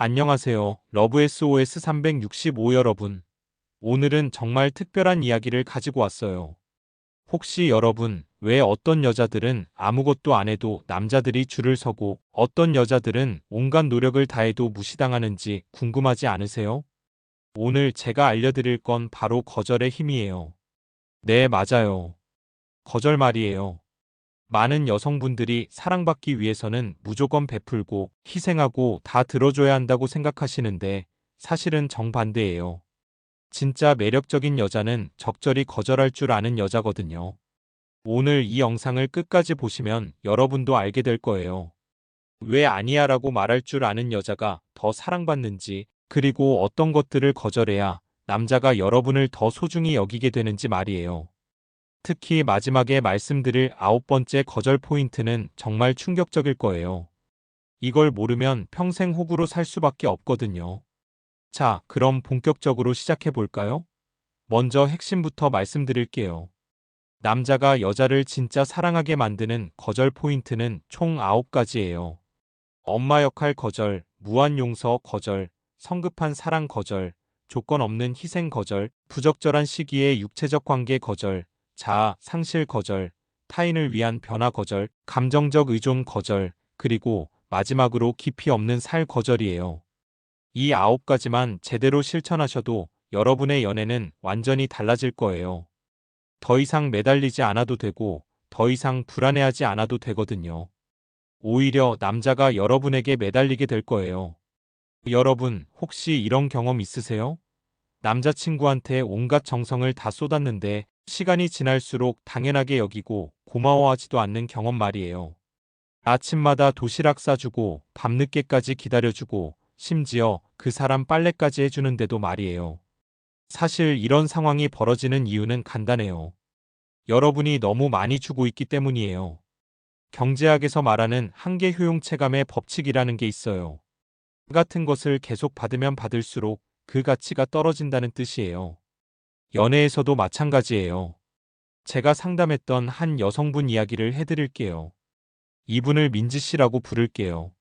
안녕하세요. 러브 SOS 365 여러분. 오늘은 정말 특별한 이야기를 가지고 왔어요. 혹시 여러분, 왜 어떤 여자들은 아무것도 안 해도 남자들이 줄을 서고 어떤 여자들은 온갖 노력을 다해도 무시당하는지 궁금하지 않으세요? 오늘 제가 알려드릴 건 바로 거절의 힘이에요. 네, 맞아요. 거절 말이에요. 많은 여성분들이 사랑받기 위해서는 무조건 베풀고 희생하고 다 들어줘야 한다고 생각하시는데 사실은 정반대예요. 진짜 매력적인 여자는 적절히 거절할 줄 아는 여자거든요. 오늘 이 영상을 끝까지 보시면 여러분도 알게 될 거예요. 왜 아니야라고 말할 줄 아는 여자가 더 사랑받는지, 그리고 어떤 것들을 거절해야 남자가 여러분을 더 소중히 여기게 되는지 말이에요. 특히 마지막에 말씀드릴 9번째 거절 포인트는 정말 충격적일 거예요. 이걸 모르면 평생 호구로 살 수밖에 없거든요. 자, 그럼 본격적으로 시작해 볼까요? 먼저 핵심부터 말씀드릴게요. 남자가 여자를 진짜 사랑하게 만드는 거절 포인트는 총 9가지예요. 엄마 역할 거절, 무한 용서 거절, 성급한 사랑 거절, 조건 없는 희생 거절, 부적절한 시기에 육체적 관계 거절, 자아, 상실 거절, 타인을 위한 변화 거절, 감정적 의존 거절, 그리고 마지막으로 깊이 없는 살 거절이에요. 이 9가지만 제대로 실천하셔도 여러분의 연애는 완전히 달라질 거예요. 더 이상 매달리지 않아도 되고, 더 이상 불안해하지 않아도 되거든요. 오히려 남자가 여러분에게 매달리게 될 거예요. 여러분, 혹시 이런 경험 있으세요? 남자친구한테 온갖 정성을 다 쏟았는데 시간이 지날수록 당연하게 여기고 고마워하지도 않는 경험 말이에요. 아침마다 도시락 싸주고 밤늦게까지 기다려주고 심지어 그 사람 빨래까지 해주는데도 말이에요. 사실 이런 상황이 벌어지는 이유는 간단해요. 여러분이 너무 많이 주고 있기 때문이에요. 경제학에서 말하는 한계 효용 체감의 법칙이라는 게 있어요. 같은 것을 계속 받으면 받을수록 그 가치가 떨어진다는 뜻이에요. 연애에서도 마찬가지예요. 제가 상담했던 한 여성분 이야기를 해드릴게요. 이분을 민지 씨라고 부를게요.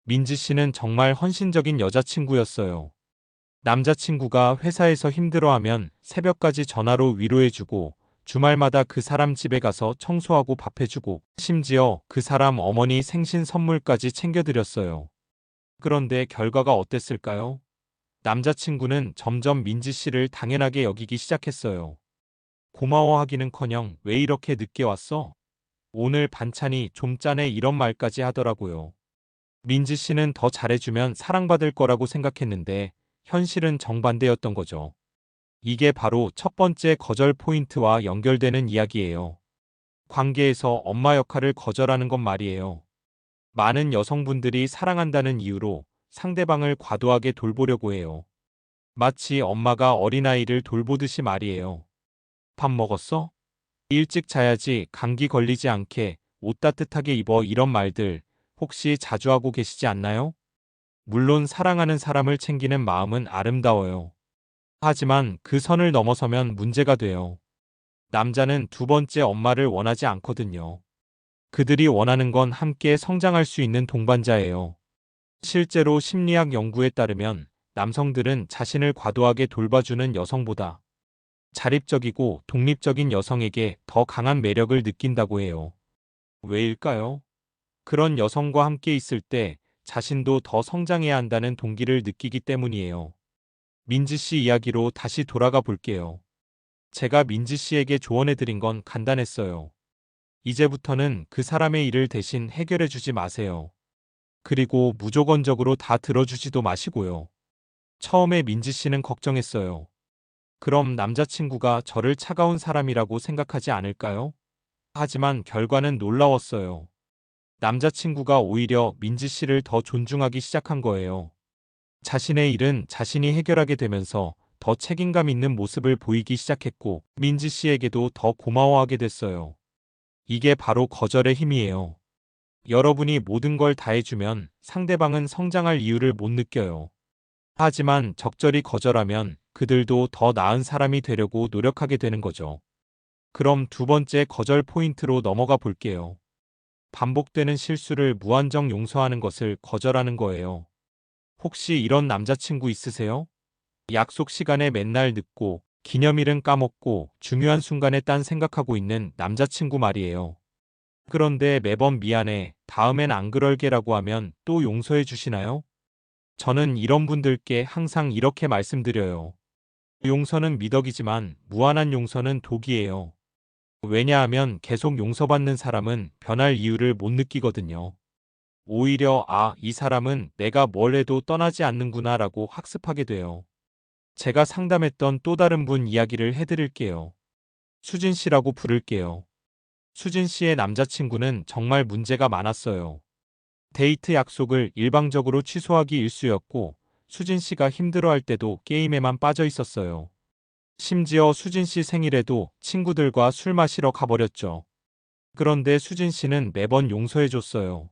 민지 씨는 정말 헌신적인 여자친구였어요. 남자친구가 회사에서 힘들어하면 새벽까지 전화로 위로해주고 주말마다 그 사람 집에 가서 청소하고 밥해주고 심지어 그 사람 어머니 생신 선물까지 챙겨드렸어요. 그런데 결과가 어땠을까요? 남자친구는 점점 민지 씨를 당연하게 여기기 시작했어요. 고마워하기는커녕 왜 이렇게 늦게 왔어? 오늘 반찬이 좀 짜네 이런 말까지 하더라고요. 민지 씨는 더 잘해주면 사랑받을 거라고 생각했는데 현실은 정반대였던 거죠. 이게 바로 첫 번째 거절 포인트와 연결되는 이야기예요. 관계에서 엄마 역할을 거절하는 것 말이에요. 많은 여성분들이 사랑한다는 이유로 상대방을 과도하게 돌보려고 해요. 마치 엄마가 어린아이를 돌보듯이 말이에요. 밥 먹었어? 일찍 자야지 감기 걸리지 않게 옷 따뜻하게 입어 이런 말들 혹시 자주 하고 계시지 않나요? 물론 사랑하는 사람을 챙기는 마음은 아름다워요. 하지만 그 선을 넘어서면 문제가 돼요. 남자는 두 번째 엄마를 원하지 않거든요. 그들이 원하는 건 함께 성장할 수 있는 동반자예요. 실제로 심리학 연구에 따르면 남성들은 자신을 과도하게 돌봐주는 여성보다 자립적이고 독립적인 여성에게 더 강한 매력을 느낀다고 해요. 왜일까요? 그런 여성과 함께 있을 때 자신도 더 성장해야 한다는 동기를 느끼기 때문이에요. 민지 씨 이야기로 다시 돌아가 볼게요. 제가 민지 씨에게 조언해 드린 건 간단했어요. 이제부터는 그 사람의 일을 대신 해결해 주지 마세요. 그리고 무조건적으로 다 들어주지도 마시고요. 처음에 민지 씨는 걱정했어요. 그럼 남자친구가 저를 차가운 사람이라고 생각하지 않을까요? 하지만 결과는 놀라웠어요. 남자친구가 오히려 민지 씨를 더 존중하기 시작한 거예요. 자신의 일은 자신이 해결하게 되면서 더 책임감 있는 모습을 보이기 시작했고 민지 씨에게도 더 고마워하게 됐어요. 이게 바로 거절의 힘이에요. 여러분이 모든 걸 다 해주면 상대방은 성장할 이유를 못 느껴요. 하지만 적절히 거절하면 그들도 더 나은 사람이 되려고 노력하게 되는 거죠. 그럼 두 번째 거절 포인트로 넘어가 볼게요. 반복되는 실수를 무한정 용서하는 것을 거절하는 거예요. 혹시 이런 남자친구 있으세요? 약속 시간에 맨날 늦고, 기념일은 까먹고, 중요한 순간에 딴 생각하고 있는 남자친구 말이에요. 그런데 매번 미안해, 다음엔 안 그럴게라고 하면 또 용서해 주시나요? 저는 이런 분들께 항상 이렇게 말씀드려요. 용서는 미덕이지만 무한한 용서는 독이에요. 왜냐하면 계속 용서받는 사람은 변할 이유를 못 느끼거든요. 오히려 이 사람은 내가 뭘 해도 떠나지 않는구나 라고 학습하게 돼요. 제가 상담했던 또 다른 분 이야기를 해드릴게요. 수진 씨라고 부를게요. 수진 씨의 남자친구는 정말 문제가 많았어요. 데이트 약속을 일방적으로 취소하기 일쑤였고, 수진 씨가 힘들어할 때도 게임에만 빠져 있었어요. 심지어 수진 씨 생일에도 친구들과 술 마시러 가버렸죠. 그런데 수진 씨는 매번 용서해줬어요.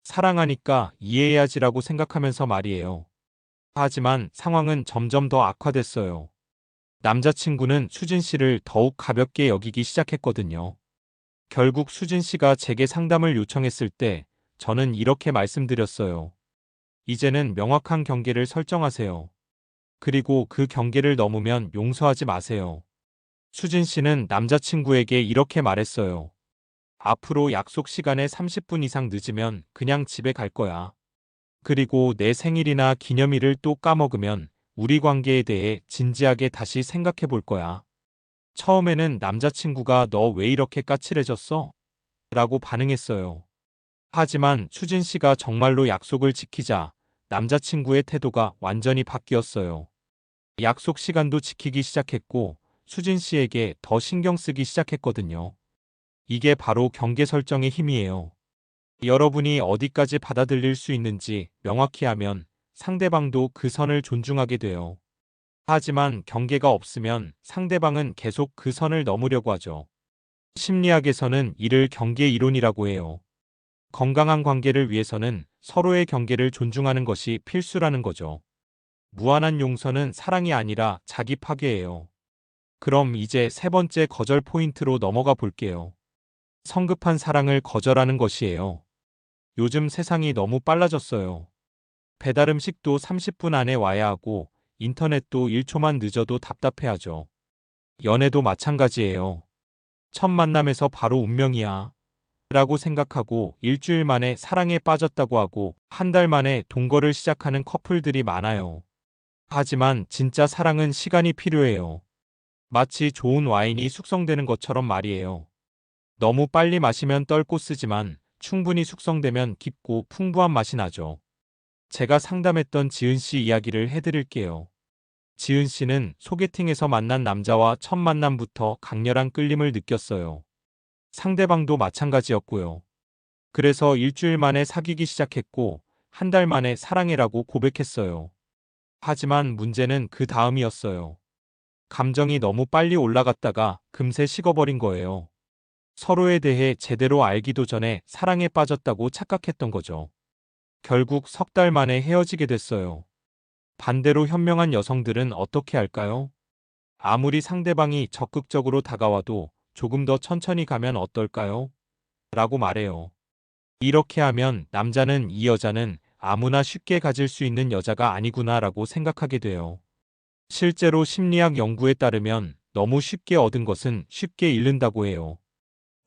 사랑하니까 이해해야지라고 생각하면서 말이에요. 하지만 상황은 점점 더 악화됐어요. 남자친구는 수진 씨를 더욱 가볍게 여기기 시작했거든요. 결국 수진 씨가 제게 상담을 요청했을 때 저는 이렇게 말씀드렸어요. 이제는 명확한 경계를 설정하세요. 그리고 그 경계를 넘으면 용서하지 마세요. 수진 씨는 남자친구에게 이렇게 말했어요. 앞으로 약속 시간에 30분 이상 늦으면 그냥 집에 갈 거야. 그리고 내 생일이나 기념일을 또 까먹으면 우리 관계에 대해 진지하게 다시 생각해 볼 거야. 처음에는 남자친구가 너 왜 이렇게 까칠해졌어? 라고 반응했어요. 하지만 수진 씨가 정말로 약속을 지키자 남자친구의 태도가 완전히 바뀌었어요. 약속 시간도 지키기 시작했고 수진 씨에게 더 신경 쓰기 시작했거든요. 이게 바로 경계 설정의 힘이에요. 여러분이 어디까지 받아들일 수 있는지 명확히 하면 상대방도 그 선을 존중하게 돼요. 하지만 경계가 없으면 상대방은 계속 그 선을 넘으려고 하죠. 심리학에서는 이를 경계 이론이라고 해요. 건강한 관계를 위해서는 서로의 경계를 존중하는 것이 필수라는 거죠. 무한한 용서는 사랑이 아니라 자기 파괴예요. 그럼 이제 세 번째 거절 포인트로 넘어가 볼게요. 성급한 사랑을 거절하는 것이에요. 요즘 세상이 너무 빨라졌어요. 배달 음식도 30분 안에 와야 하고 인터넷도 1초만 늦어도 답답해하죠. 연애도 마찬가지예요. 첫 만남에서 바로 운명이야 라고 생각하고 일주일 만에 사랑에 빠졌다고 하고 한 달 만에 동거를 시작하는 커플들이 많아요. 하지만 진짜 사랑은 시간이 필요해요. 마치 좋은 와인이 숙성되는 것처럼 말이에요. 너무 빨리 마시면 떫고 쓰지만 충분히 숙성되면 깊고 풍부한 맛이 나죠. 제가 상담했던 지은 씨 이야기를 해드릴게요. 지은 씨는 소개팅에서 만난 남자와 첫 만남부터 강렬한 끌림을 느꼈어요. 상대방도 마찬가지였고요. 그래서 일주일 만에 사귀기 시작했고 한 달 만에 사랑해라고 고백했어요. 하지만 문제는 그 다음이었어요. 감정이 너무 빨리 올라갔다가 금세 식어버린 거예요. 서로에 대해 제대로 알기도 전에 사랑에 빠졌다고 착각했던 거죠. 결국 석 달 만에 헤어지게 됐어요. 반대로 현명한 여성들은 어떻게 할까요? 아무리 상대방이 적극적으로 다가와도 조금 더 천천히 가면 어떨까요? 라고 말해요. 이렇게 하면 남자는 이 여자는 아무나 쉽게 가질 수 있는 여자가 아니구나 라고 생각하게 돼요. 실제로 심리학 연구에 따르면 너무 쉽게 얻은 것은 쉽게 잃는다고 해요.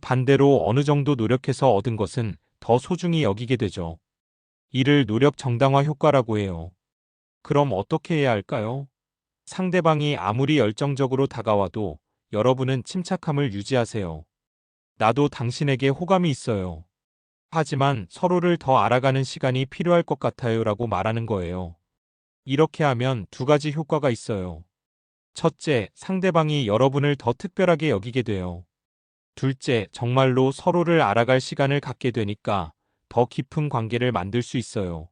반대로 어느 정도 노력해서 얻은 것은 더 소중히 여기게 되죠. 이를 노력 정당화 효과라고 해요. 그럼 어떻게 해야 할까요? 상대방이 아무리 열정적으로 다가와도 여러분은 침착함을 유지하세요. 나도 당신에게 호감이 있어요. 하지만 서로를 더 알아가는 시간이 필요할 것 같아요 라고 말하는 거예요. 이렇게 하면 두 가지 효과가 있어요. 첫째, 상대방이 여러분을 더 특별하게 여기게 돼요. 둘째, 정말로 서로를 알아갈 시간을 갖게 되니까 더 깊은 관계를 만들 수 있어요.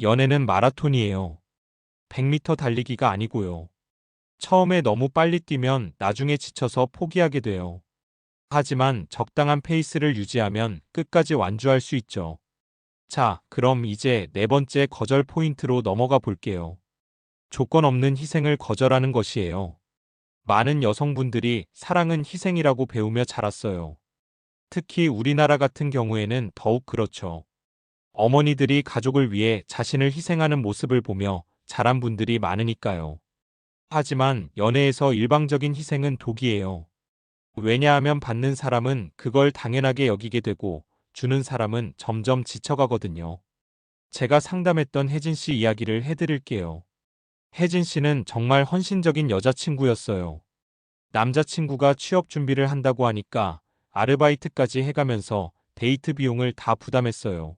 연애는 마라톤이에요. 100m 달리기가 아니고요. 처음에 너무 빨리 뛰면 나중에 지쳐서 포기하게 돼요. 하지만 적당한 페이스를 유지하면 끝까지 완주할 수 있죠. 자, 그럼 이제 네 번째 거절 포인트로 넘어가 볼게요. 조건 없는 희생을 거절하는 것이에요. 많은 여성분들이 사랑은 희생이라고 배우며 자랐어요. 특히 우리나라 같은 경우에는 더욱 그렇죠. 어머니들이 가족을 위해 자신을 희생하는 모습을 보며 자란 분들이 많으니까요. 하지만 연애에서 일방적인 희생은 독이에요. 왜냐하면 받는 사람은 그걸 당연하게 여기게 되고 주는 사람은 점점 지쳐가거든요. 제가 상담했던 혜진 씨 이야기를 해드릴게요. 혜진 씨는 정말 헌신적인 여자친구였어요. 남자친구가 취업 준비를 한다고 하니까 아르바이트까지 해가면서 데이트 비용을 다 부담했어요.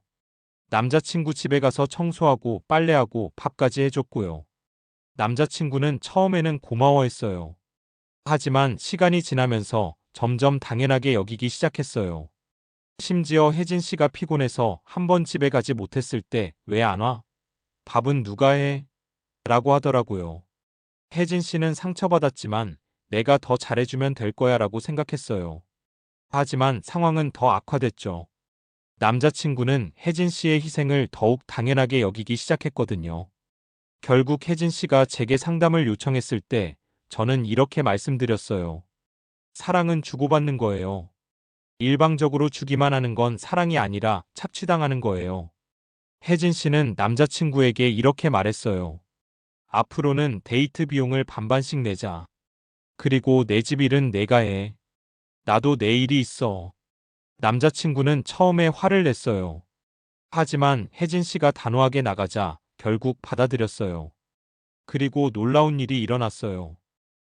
남자친구 집에 가서 청소하고 빨래하고 밥까지 해줬고요. 남자친구는 처음에는 고마워했어요. 하지만 시간이 지나면서 점점 당연하게 여기기 시작했어요. 심지어 혜진 씨가 피곤해서 한 번 집에 가지 못했을 때 왜 안 와? 밥은 누가 해? 라고 하더라고요. 혜진 씨는 상처받았지만 내가 더 잘해주면 될 거야 라고 생각했어요. 하지만 상황은 더 악화됐죠. 남자친구는 혜진 씨의 희생을 더욱 당연하게 여기기 시작했거든요. 결국 혜진 씨가 제게 상담을 요청했을 때 저는 이렇게 말씀드렸어요. 사랑은 주고받는 거예요. 일방적으로 주기만 하는 건 사랑이 아니라 착취당하는 거예요. 혜진 씨는 남자친구에게 이렇게 말했어요. 앞으로는 데이트 비용을 반반씩 내자. 그리고 내 집 일은 내가 해. 나도 내 일이 있어. 남자친구는 처음에 화를 냈어요. 하지만 혜진 씨가 단호하게 나가자 결국 받아들였어요. 그리고 놀라운 일이 일어났어요.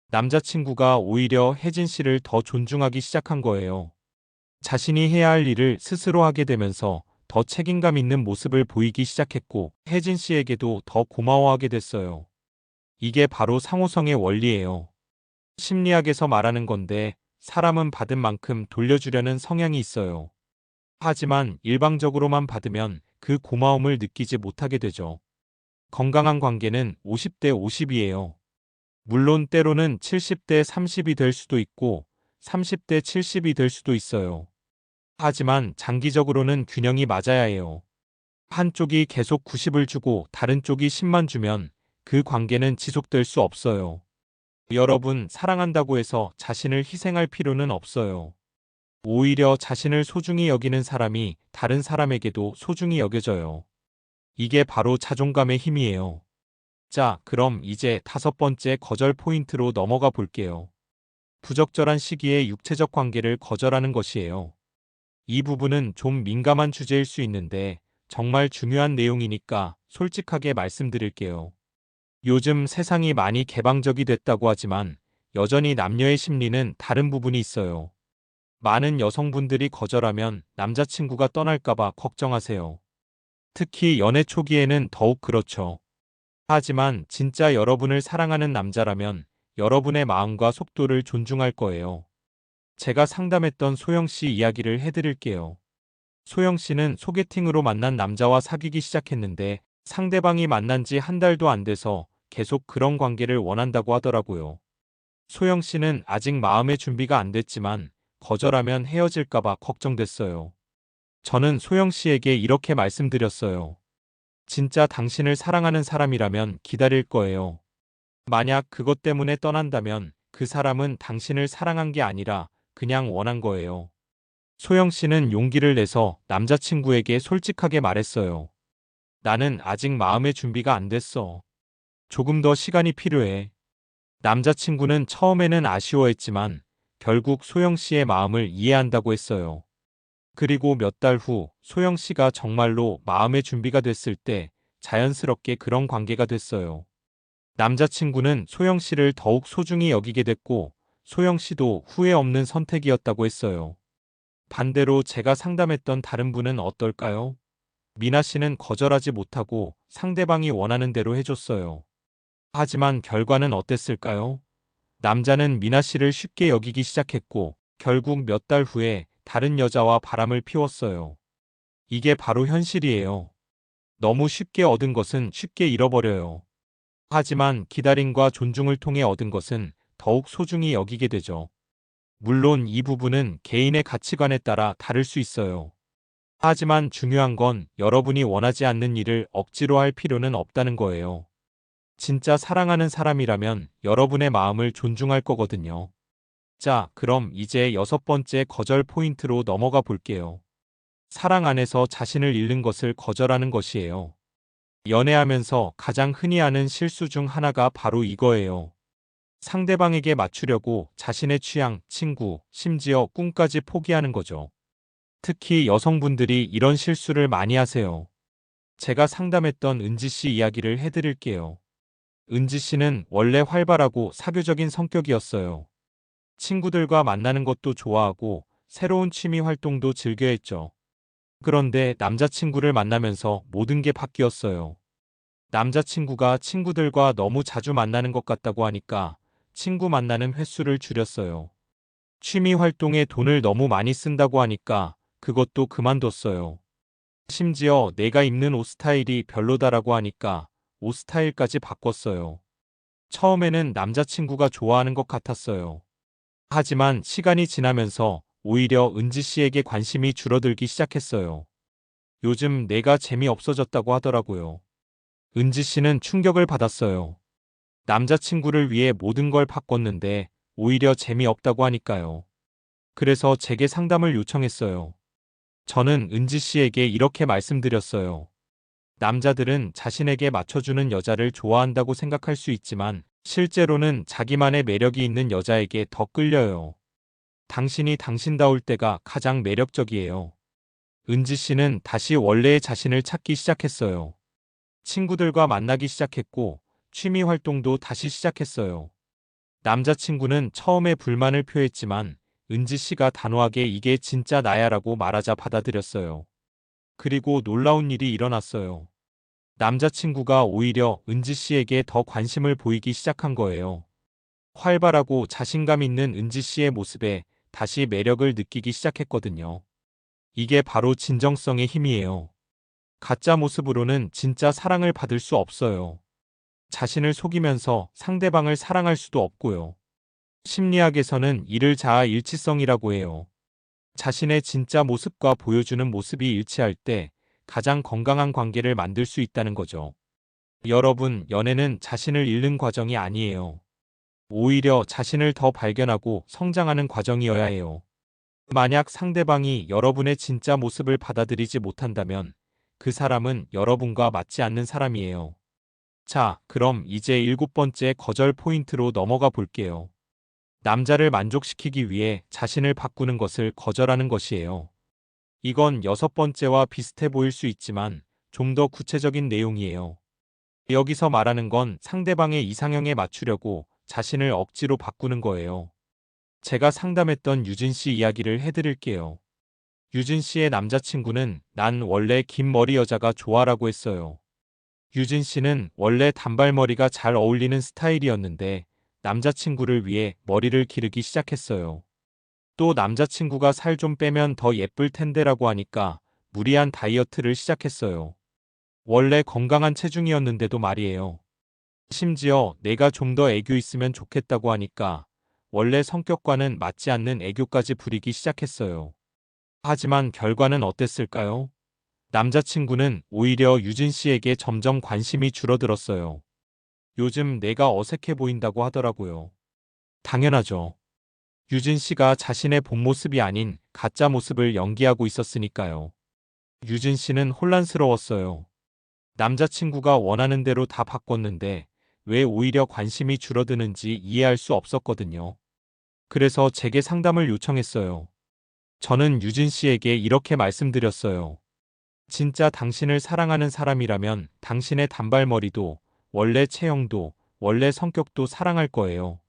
남자친구가 오히려 혜진 씨를 더 존중하기 시작한 거예요. 자신이 해야 할 일을 스스로 하게 되면서 더 책임감 있는 모습을 보이기 시작했고 혜진 씨에게도 더 고마워하게 됐어요. 이게 바로 상호성의 원리예요. 심리학에서 말하는 건데 사람은 받은 만큼 돌려주려는 성향이 있어요. 하지만 일방적으로만 받으면 그 고마움을 느끼지 못하게 되죠. 건강한 관계는 50대 50이에요. 물론 때로는 70대 30이 될 수도 있고 30대 70이 될 수도 있어요. 하지만 장기적으로는 균형이 맞아야 해요. 한쪽이 계속 90을 주고 다른 쪽이 10만 주면 그 관계는 지속될 수 없어요. 여러분, 사랑한다고 해서 자신을 희생할 필요는 없어요. 오히려 자신을 소중히 여기는 사람이 다른 사람에게도 소중히 여겨져요. 이게 바로 자존감의 힘이에요. 자, 그럼 이제 5번째 거절 포인트로 넘어가 볼게요. 부적절한 시기에 육체적 관계를 거절하는 것이에요. 이 부분은 좀 민감한 주제일 수 있는데 정말 중요한 내용이니까 솔직하게 말씀드릴게요. 요즘 세상이 많이 개방적이 됐다고 하지만 여전히 남녀의 심리는 다른 부분이 있어요. 많은 여성분들이 거절하면 남자친구가 떠날까봐 걱정하세요. 특히 연애 초기에는 더욱 그렇죠. 하지만 진짜 여러분을 사랑하는 남자라면 여러분의 마음과 속도를 존중할 거예요. 제가 상담했던 소영 씨 이야기를 해드릴게요. 소영 씨는 소개팅으로 만난 남자와 사귀기 시작했는데 상대방이 만난 지 한 달도 안 돼서 계속 그런 관계를 원한다고 하더라고요. 소영 씨는 아직 마음의 준비가 안 됐지만 거절하면 헤어질까봐 걱정됐어요. 저는 소영 씨에게 이렇게 말씀드렸어요. 진짜 당신을 사랑하는 사람이라면 기다릴 거예요. 만약 그것 때문에 떠난다면 그 사람은 당신을 사랑한 게 아니라 그냥 원한 거예요. 소영 씨는 용기를 내서 남자친구에게 솔직하게 말했어요. 나는 아직 마음의 준비가 안 됐어. 조금 더 시간이 필요해. 남자친구는 처음에는 아쉬워했지만 결국 소영 씨의 마음을 이해한다고 했어요. 그리고 몇 달 후 소영 씨가 정말로 마음의 준비가 됐을 때 자연스럽게 그런 관계가 됐어요. 남자친구는 소영 씨를 더욱 소중히 여기게 됐고 소영 씨도 후회 없는 선택이었다고 했어요. 반대로 제가 상담했던 다른 분은 어떨까요? 미나 씨는 거절하지 못하고 상대방이 원하는 대로 해줬어요. 하지만 결과는 어땠을까요? 남자는 미나 씨를 쉽게 여기기 시작했고 결국 몇 달 후에 다른 여자와 바람을 피웠어요. 이게 바로 현실이에요. 너무 쉽게 얻은 것은 쉽게 잃어버려요. 하지만 기다림과 존중을 통해 얻은 것은 더욱 소중히 여기게 되죠. 물론 이 부분은 개인의 가치관에 따라 다를 수 있어요. 하지만 중요한 건 여러분이 원하지 않는 일을 억지로 할 필요는 없다는 거예요. 진짜 사랑하는 사람이라면 여러분의 마음을 존중할 거거든요. 자, 그럼 이제 6번째 거절 포인트로 넘어가 볼게요. 사랑 안에서 자신을 잃는 것을 거절하는 것이에요. 연애하면서 가장 흔히 하는 실수 중 하나가 바로 이거예요. 상대방에게 맞추려고 자신의 취향, 친구, 심지어 꿈까지 포기하는 거죠. 특히 여성분들이 이런 실수를 많이 하세요. 제가 상담했던 은지 씨 이야기를 해드릴게요. 은지 씨는 원래 활발하고 사교적인 성격이었어요. 친구들과 만나는 것도 좋아하고 새로운 취미 활동도 즐겨 했죠. 그런데 남자친구를 만나면서 모든 게 바뀌었어요. 남자친구가 친구들과 너무 자주 만나는 것 같다고 하니까 친구 만나는 횟수를 줄였어요. 취미 활동에 돈을 너무 많이 쓴다고 하니까 그것도 그만뒀어요. 심지어 내가 입는 옷 스타일이 별로다라고 하니까 옷 스타일까지 바꿨어요. 처음에는 남자친구가 좋아하는 것 같았어요. 하지만 시간이 지나면서 오히려 은지 씨에게 관심이 줄어들기 시작했어요. 요즘 내가 재미없어졌다고 하더라고요. 은지 씨는 충격을 받았어요. 남자친구를 위해 모든 걸 바꿨는데 오히려 재미없다고 하니까요. 그래서 제게 상담을 요청했어요. 저는 은지 씨에게 이렇게 말씀드렸어요. 남자들은 자신에게 맞춰주는 여자를 좋아한다고 생각할 수 있지만 실제로는 자기만의 매력이 있는 여자에게 더 끌려요. 당신이 당신다울 때가 가장 매력적이에요. 은지 씨는 다시 원래의 자신을 찾기 시작했어요. 친구들과 만나기 시작했고 취미 활동도 다시 시작했어요. 남자친구는 처음에 불만을 표했지만 은지 씨가 단호하게 이게 진짜 나야라고 말하자 받아들였어요. 그리고 놀라운 일이 일어났어요. 남자친구가 오히려 은지 씨에게 더 관심을 보이기 시작한 거예요. 활발하고 자신감 있는 은지 씨의 모습에 다시 매력을 느끼기 시작했거든요. 이게 바로 진정성의 힘이에요. 가짜 모습으로는 진짜 사랑을 받을 수 없어요. 자신을 속이면서 상대방을 사랑할 수도 없고요. 심리학에서는 이를 자아 일치성이라고 해요. 자신의 진짜 모습과 보여주는 모습이 일치할 때 가장 건강한 관계를 만들 수 있다는 거죠. 여러분, 연애는 자신을 잃는 과정이 아니에요. 오히려 자신을 더 발견하고 성장하는 과정이어야 해요. 만약 상대방이 여러분의 진짜 모습을 받아들이지 못한다면 그 사람은 여러분과 맞지 않는 사람이에요. 자, 그럼 이제 7번째 거절 포인트로 넘어가 볼게요. 남자를 만족시키기 위해 자신을 바꾸는 것을 거절하는 것이에요. 이건 6번째와 비슷해 보일 수 있지만 좀 더 구체적인 내용이에요. 여기서 말하는 건 상대방의 이상형에 맞추려고 자신을 억지로 바꾸는 거예요. 제가 상담했던 유진 씨 이야기를 해드릴게요. 유진 씨의 남자친구는 난 원래 긴 머리 여자가 좋아라고 했어요. 유진 씨는 원래 단발머리가 잘 어울리는 스타일이었는데 남자친구를 위해 머리를 기르기 시작했어요. 또 남자친구가 살 좀 빼면 더 예쁠 텐데라고 하니까 무리한 다이어트를 시작했어요. 원래 건강한 체중이었는데도 말이에요. 심지어 내가 좀 더 애교 있으면 좋겠다고 하니까 원래 성격과는 맞지 않는 애교까지 부리기 시작했어요. 하지만 결과는 어땠을까요? 남자친구는 오히려 유진 씨에게 점점 관심이 줄어들었어요. 요즘 내가 어색해 보인다고 하더라고요. 당연하죠. 유진 씨가 자신의 본 모습이 아닌 가짜 모습을 연기하고 있었으니까요. 유진 씨는 혼란스러웠어요. 남자친구가 원하는 대로 다 바꿨는데 왜 오히려 관심이 줄어드는지 이해할 수 없었거든요. 그래서 제게 상담을 요청했어요. 저는 유진 씨에게 이렇게 말씀드렸어요. 진짜 당신을 사랑하는 사람이라면 당신의 단발머리도, 원래 체형도, 원래 성격도 사랑할 거예요.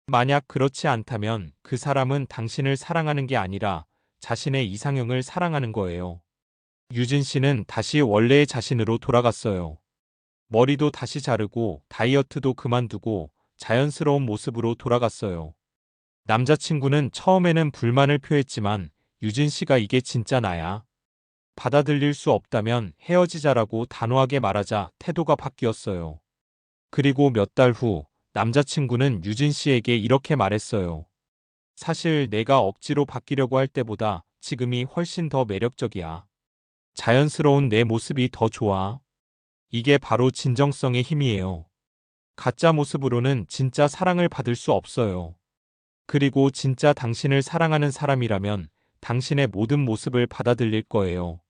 만약 그렇지 않다면 그 사람은 당신을 사랑하는 게 아니라 자신의 이상형을 사랑하는 거예요. 유진 씨는 다시 원래의 자신으로 돌아갔어요. 머리도 다시 자르고 다이어트도 그만두고 자연스러운 모습으로 돌아갔어요. 남자친구는 처음에는 불만을 표했지만 유진 씨가 이게 진짜 나야. 받아들일 수 없다면 헤어지자라고 단호하게 말하자 태도가 바뀌었어요. 그리고 몇 달 후 남자친구는 유진 씨에게 이렇게 말했어요. 사실 내가 억지로 바뀌려고 할 때보다 지금이 훨씬 더 매력적이야. 자연스러운 내 모습이 더 좋아. 이게 바로 진정성의 힘이에요. 가짜 모습으로는 진짜 사랑을 받을 수 없어요. 그리고 진짜 당신을 사랑하는 사람이라면 당신의 모든 모습을 받아들일 거예요.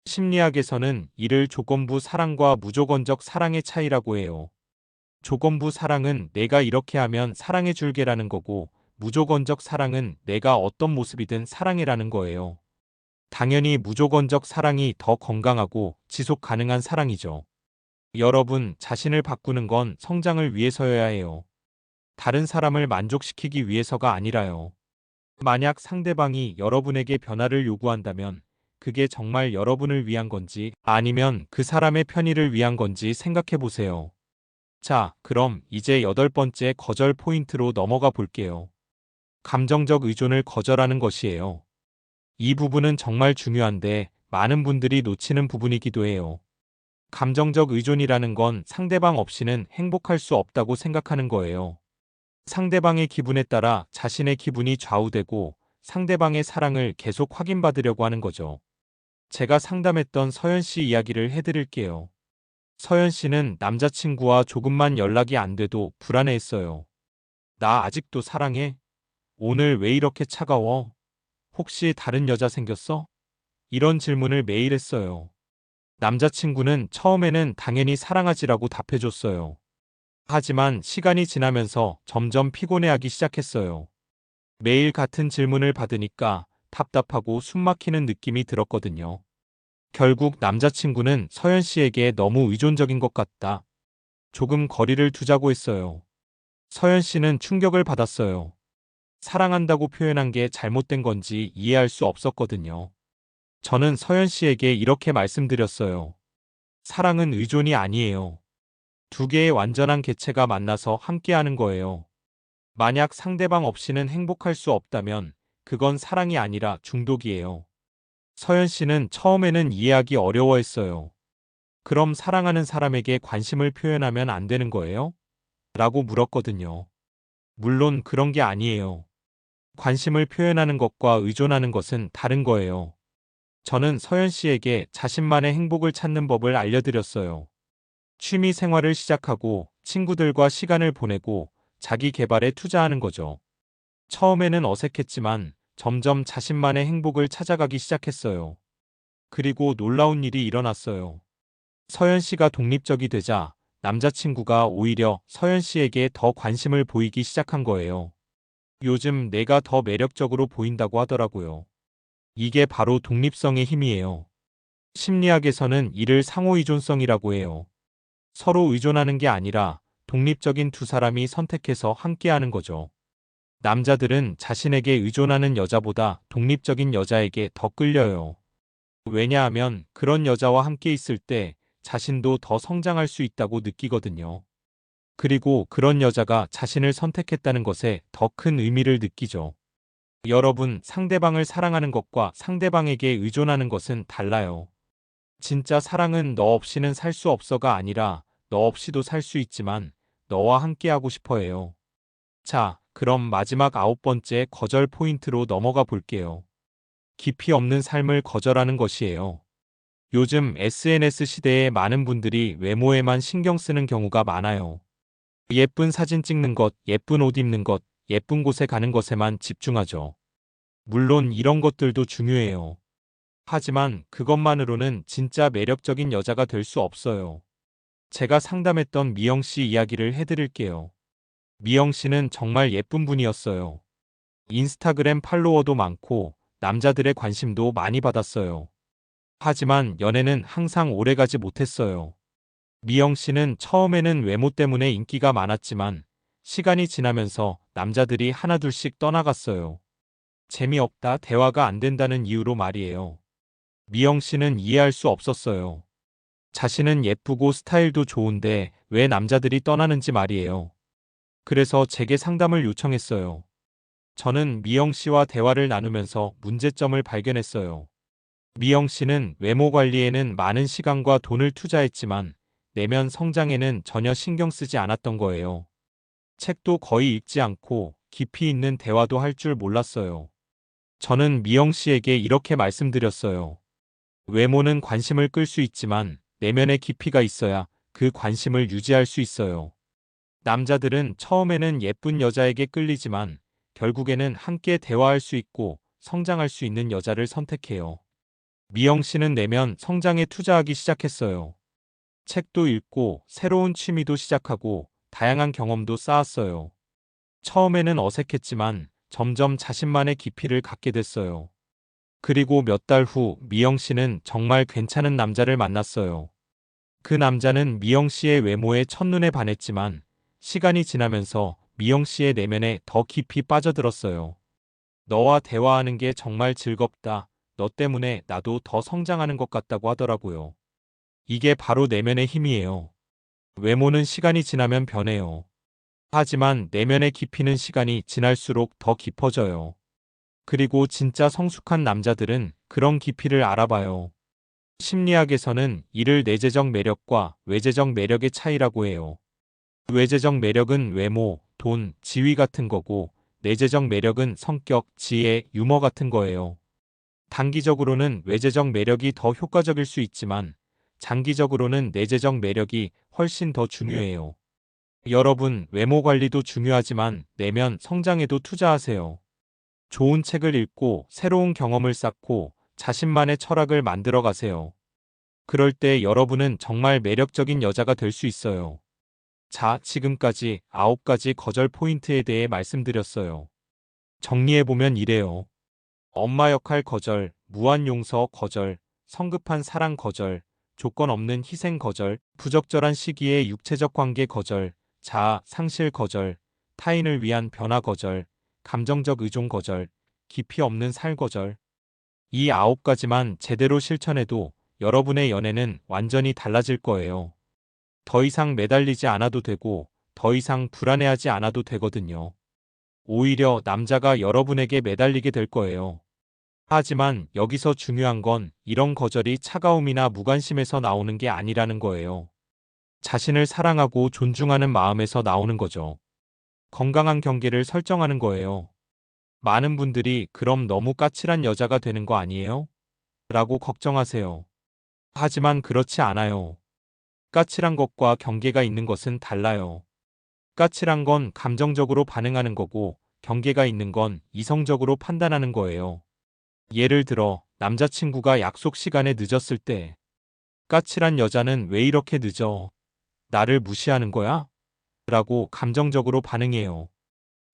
심리학에서는 이를 조건부 사랑과 무조건적 사랑의 차이라고 해요. 조건부 사랑은 내가 이렇게 하면 사랑해 줄게라는 거고, 무조건적 사랑은 내가 어떤 모습이든 사랑해라는 거예요. 당연히 무조건적 사랑이 더 건강하고 지속 가능한 사랑이죠. 여러분, 자신을 바꾸는 건 성장을 위해서여야 해요. 다른 사람을 만족시키기 위해서가 아니라요. 만약 상대방이 여러분에게 변화를 요구한다면 그게 정말 여러분을 위한 건지 아니면 그 사람의 편의를 위한 건지 생각해 보세요. 자, 그럼 이제 8번째 거절 포인트로 넘어가 볼게요. 감정적 의존을 거절하는 것이에요. 이 부분은 정말 중요한데 많은 분들이 놓치는 부분이기도 해요. 감정적 의존이라는 건 상대방 없이는 행복할 수 없다고 생각하는 거예요. 상대방의 기분에 따라 자신의 기분이 좌우되고 상대방의 사랑을 계속 확인받으려고 하는 거죠. 제가 상담했던 서연 씨 이야기를 해드릴게요. 서연 씨는 남자친구와 조금만 연락이 안 돼도 불안해했어요. 나 아직도 사랑해? 오늘 왜 이렇게 차가워? 혹시 다른 여자 생겼어? 이런 질문을 매일 했어요. 남자친구는 처음에는 당연히 사랑하지라고 답해줬어요. 하지만 시간이 지나면서 점점 피곤해하기 시작했어요. 매일 같은 질문을 받으니까 답답하고 숨막히는 느낌이 들었거든요. 결국 남자친구는 서연 씨에게 너무 의존적인 것 같다. 조금 거리를 두자고 했어요. 서연 씨는 충격을 받았어요. 사랑한다고 표현한 게 잘못된 건지 이해할 수 없었거든요. 저는 서연 씨에게 이렇게 말씀드렸어요. 사랑은 의존이 아니에요. 두 개의 완전한 개체가 만나서 함께하는 거예요. 만약 상대방 없이는 행복할 수 없다면 그건 사랑이 아니라 중독이에요. 서연 씨는 처음에는 이해하기 어려워했어요. 그럼 사랑하는 사람에게 관심을 표현하면 안 되는 거예요? 라고 물었거든요. 물론 그런 게 아니에요. 관심을 표현하는 것과 의존하는 것은 다른 거예요. 저는 서연 씨에게 자신만의 행복을 찾는 법을 알려드렸어요. 취미 생활을 시작하고 친구들과 시간을 보내고 자기 개발에 투자하는 거죠. 처음에는 어색했지만 점점 자신만의 행복을 찾아가기 시작했어요. 그리고 놀라운 일이 일어났어요. 서연 씨가 독립적이 되자 남자친구가 오히려 서연 씨에게 더 관심을 보이기 시작한 거예요. 요즘 내가 더 매력적으로 보인다고 하더라고요. 이게 바로 독립성의 힘이에요. 심리학에서는 이를 상호의존성이라고 해요. 서로 의존하는 게 아니라 독립적인 두 사람이 선택해서 함께하는 거죠. 남자들은 자신에게 의존하는 여자보다 독립적인 여자에게 더 끌려요. 왜냐하면 그런 여자와 함께 있을 때 자신도 더 성장할 수 있다고 느끼거든요. 그리고 그런 여자가 자신을 선택했다는 것에 더 큰 의미를 느끼죠. 여러분, 상대방을 사랑하는 것과 상대방에게 의존하는 것은 달라요. 진짜 사랑은 너 없이는 살 수 없어가 아니라 너 없이도 살 수 있지만 너와 함께하고 싶어해요. 자, 그럼 마지막 9번째 거절 포인트로 넘어가 볼게요. 깊이 없는 삶을 거절하는 것이에요. 요즘 SNS 시대에 많은 분들이 외모에만 신경 쓰는 경우가 많아요. 예쁜 사진 찍는 것, 예쁜 옷 입는 것, 예쁜 곳에 가는 것에만 집중하죠. 물론 이런 것들도 중요해요. 하지만 그것만으로는 진짜 매력적인 여자가 될 수 없어요. 제가 상담했던 미영 씨 이야기를 해드릴게요. 미영 씨는 정말 예쁜 분이었어요. 인스타그램 팔로워도 많고 남자들의 관심도 많이 받았어요. 하지만 연애는 항상 오래가지 못했어요. 미영 씨는 처음에는 외모 때문에 인기가 많았지만 시간이 지나면서 남자들이 하나둘씩 떠나갔어요. 재미없다, 대화가 안 된다는 이유로 말이에요. 미영 씨는 이해할 수 없었어요. 자신은 예쁘고 스타일도 좋은데 왜 남자들이 떠나는지 말이에요. 그래서 제게 상담을 요청했어요. 저는 미영 씨와 대화를 나누면서 문제점을 발견했어요. 미영 씨는 외모 관리에는 많은 시간과 돈을 투자했지만 내면 성장에는 전혀 신경 쓰지 않았던 거예요. 책도 거의 읽지 않고 깊이 있는 대화도 할 줄 몰랐어요. 저는 미영 씨에게 이렇게 말씀드렸어요. 외모는 관심을 끌 수 있지만 내면의 깊이가 있어야 그 관심을 유지할 수 있어요. 남자들은 처음에는 예쁜 여자에게 끌리지만 결국에는 함께 대화할 수 있고 성장할 수 있는 여자를 선택해요. 미영 씨는 내면 성장에 투자하기 시작했어요. 책도 읽고 새로운 취미도 시작하고 다양한 경험도 쌓았어요. 처음에는 어색했지만 점점 자신만의 깊이를 갖게 됐어요. 그리고 몇 달 후 미영 씨는 정말 괜찮은 남자를 만났어요. 그 남자는 미영 씨의 외모에 첫눈에 반했지만 시간이 지나면서 미영 씨의 내면에 더 깊이 빠져들었어요. 너와 대화하는 게 정말 즐겁다. 너 때문에 나도 더 성장하는 것 같다고 하더라고요. 이게 바로 내면의 힘이에요. 외모는 시간이 지나면 변해요. 하지만 내면의 깊이는 시간이 지날수록 더 깊어져요. 그리고 진짜 성숙한 남자들은 그런 깊이를 알아봐요. 심리학에서는 이를 내재적 매력과 외재적 매력의 차이라고 해요. 외재적 매력은 외모, 돈, 지위 같은 거고, 내재적 매력은 성격, 지혜, 유머 같은 거예요. 단기적으로는 외재적 매력이 더 효과적일 수 있지만, 장기적으로는 내재적 매력이 훨씬 더 중요해요. 여러분, 외모 관리도 중요하지만 내면 성장에도 투자하세요. 좋은 책을 읽고 새로운 경험을 쌓고 자신만의 철학을 만들어 가세요. 그럴 때 여러분은 정말 매력적인 여자가 될 수 있어요. 자, 지금까지 9가지 거절 포인트에 대해 말씀드렸어요. 정리해보면 이래요. 엄마 역할 거절, 무한 용서 거절, 성급한 사랑 거절, 조건 없는 희생 거절, 부적절한 시기에 육체적 관계 거절, 자아 상실 거절, 타인을 위한 변화 거절, 감정적 의존 거절, 깊이 없는 살 거절. 이 9가지만 제대로 실천해도 여러분의 연애는 완전히 달라질 거예요. 더 이상 매달리지 않아도 되고, 더 이상 불안해하지 않아도 되거든요. 오히려 남자가 여러분에게 매달리게 될 거예요. 하지만 여기서 중요한 건 이런 거절이 차가움이나 무관심에서 나오는 게 아니라는 거예요. 자신을 사랑하고 존중하는 마음에서 나오는 거죠. 건강한 경계를 설정하는 거예요. 많은 분들이 그럼 너무 까칠한 여자가 되는 거 아니에요? 라고 걱정하세요. 하지만 그렇지 않아요. 까칠한 것과 경계가 있는 것은 달라요. 까칠한 건 감정적으로 반응하는 거고, 경계가 있는 건 이성적으로 판단하는 거예요. 예를 들어, 남자친구가 약속 시간에 늦었을 때, 까칠한 여자는 왜 이렇게 늦어? 나를 무시하는 거야? 라고 감정적으로 반응해요.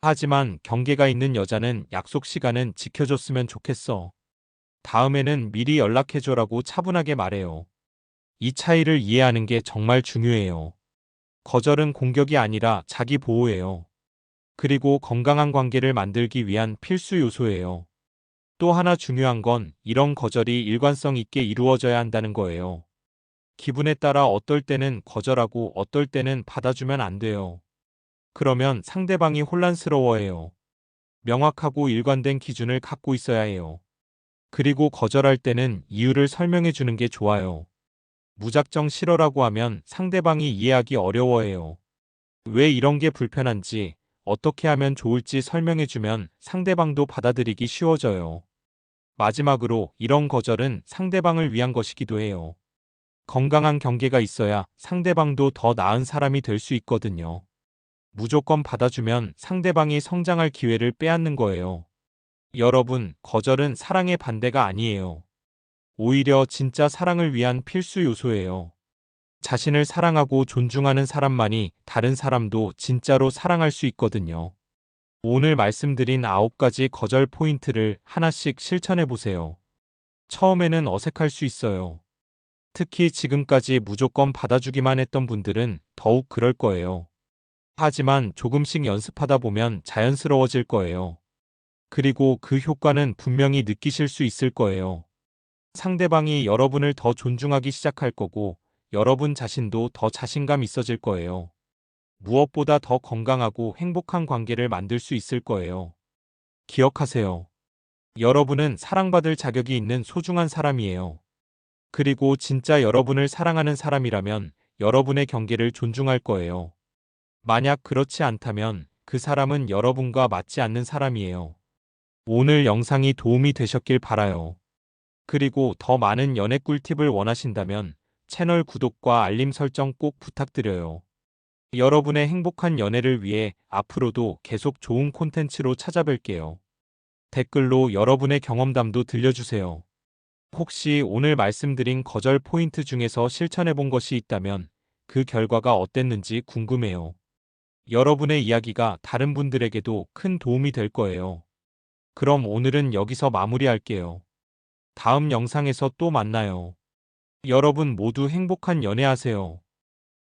하지만 경계가 있는 여자는 약속 시간은 지켜줬으면 좋겠어. 다음에는 미리 연락해줘라고 차분하게 말해요. 이 차이를 이해하는 게 정말 중요해요. 거절은 공격이 아니라 자기 보호예요. 그리고 건강한 관계를 만들기 위한 필수 요소예요. 또 하나 중요한 건 이런 거절이 일관성 있게 이루어져야 한다는 거예요. 기분에 따라 어떨 때는 거절하고 어떨 때는 받아주면 안 돼요. 그러면 상대방이 혼란스러워해요. 명확하고 일관된 기준을 갖고 있어야 해요. 그리고 거절할 때는 이유를 설명해 주는 게 좋아요. 무작정 싫어라고 하면 상대방이 이해하기 어려워해요. 왜 이런 게 불편한지, 어떻게 하면 좋을지 설명해 주면 상대방도 받아들이기 쉬워져요. 마지막으로 이런 거절은 상대방을 위한 것이기도 해요. 건강한 경계가 있어야 상대방도 더 나은 사람이 될 수 있거든요. 무조건 받아주면 상대방이 성장할 기회를 빼앗는 거예요. 여러분, 거절은 사랑의 반대가 아니에요. 오히려 진짜 사랑을 위한 필수 요소예요. 자신을 사랑하고 존중하는 사람만이 다른 사람도 진짜로 사랑할 수 있거든요. 오늘 말씀드린 9가지 거절 포인트를 하나씩 실천해 보세요. 처음에는 어색할 수 있어요. 특히 지금까지 무조건 받아주기만 했던 분들은 더욱 그럴 거예요. 하지만 조금씩 연습하다 보면 자연스러워질 거예요. 그리고 그 효과는 분명히 느끼실 수 있을 거예요. 상대방이 여러분을 더 존중하기 시작할 거고, 여러분 자신도 더 자신감 있어질 거예요. 무엇보다 더 건강하고 행복한 관계를 만들 수 있을 거예요. 기억하세요. 여러분은 사랑받을 자격이 있는 소중한 사람이에요. 그리고 진짜 여러분을 사랑하는 사람이라면 여러분의 경계를 존중할 거예요. 만약 그렇지 않다면 그 사람은 여러분과 맞지 않는 사람이에요. 오늘 영상이 도움이 되셨길 바라요. 그리고 더 많은 연애 꿀팁을 원하신다면 채널 구독과 알림 설정 꼭 부탁드려요. 여러분의 행복한 연애를 위해 앞으로도 계속 좋은 콘텐츠로 찾아뵐게요. 댓글로 여러분의 경험담도 들려주세요. 혹시 오늘 말씀드린 거절 포인트 중에서 실천해본 것이 있다면 그 결과가 어땠는지 궁금해요. 여러분의 이야기가 다른 분들에게도 큰 도움이 될 거예요. 그럼 오늘은 여기서 마무리할게요. 다음 영상에서 또 만나요. 여러분 모두 행복한 연애하세요.